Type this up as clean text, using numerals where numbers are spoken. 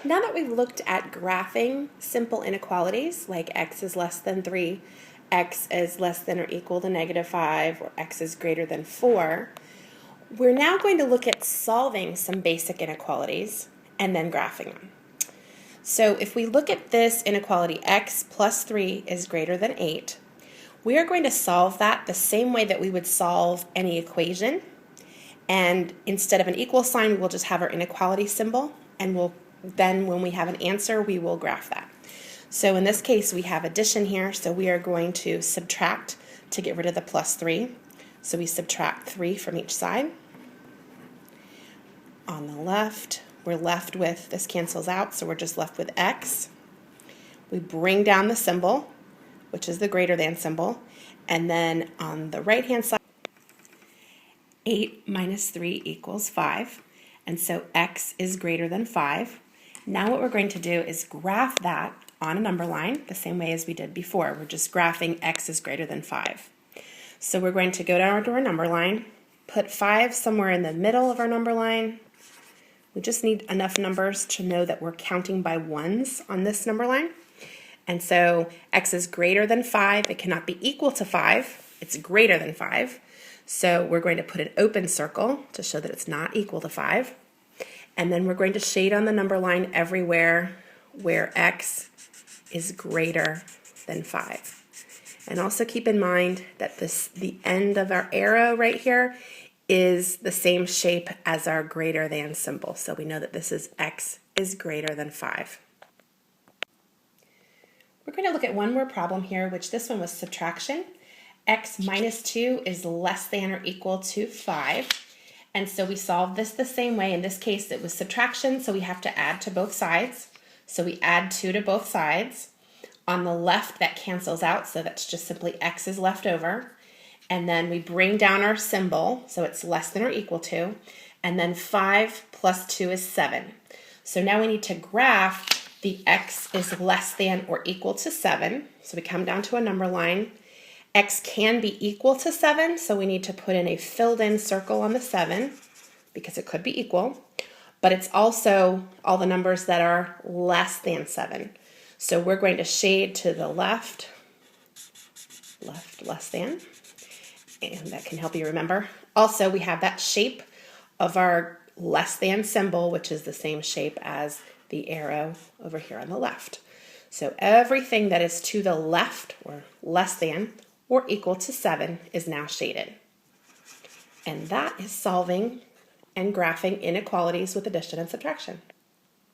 Now that we've looked at graphing simple inequalities like x is less than 3, x is less than or equal to -5, or x is greater than 4, we're now going to look at solving some basic inequalities and then graphing them. So if we look at this inequality, x plus 3 is greater than 8, we are going to solve that the same way that we would solve any equation. And instead of an equal sign, we will just have our inequality symbol, and then when we have an answer, we will graph that. So in this case, we have addition here, so we are going to subtract to get rid of the plus 3. So we subtract 3 from each side. On the left, we're left with, this cancels out, so we're just left with x. We bring down the symbol, which is the greater than symbol, and then on the right-hand side, 8 minus 3 equals 5, and so x is greater than 5. Now what we're going to do is graph that on a number line the same way as we did before. We're just graphing x is greater than 5. So we're going to go down to our number line, put 5 somewhere in the middle of our number line. We just need enough numbers to know that we're counting by ones on this number line. And so x is greater than 5. It cannot be equal to 5. It's greater than 5. So we're going to put an open circle to show that it's not equal to 5. And then we're going to shade on the number line everywhere where x is greater than 5. And also keep in mind that the end of our arrow right here is the same shape as our greater than symbol. So we know that this is x is greater than 5. We're going to look at one more problem here, which this one was subtraction. X minus 2 is less than or equal to 5. And so we solved this the same way. In this case, it was subtraction, so we have to add to both sides. So we add 2 to both sides. On the left, that cancels out, so that's just simply x is left over. And then we bring down our symbol, so it's less than or equal to. And then 5 plus 2 is 7. So now we need to graph the x is less than or equal to 7. So we come down to a number line. X can be equal to 7, so we need to put in a filled-in circle on the 7 because it could be equal, but it's also all the numbers that are less than 7. So we're going to shade to the left, less than, and that can help you remember. Also, we have that shape of our less than symbol, which is the same shape as the arrow over here on the left. So everything that is to the left, or less than, or equal to 7 is now shaded. And that is solving and graphing inequalities with addition and subtraction.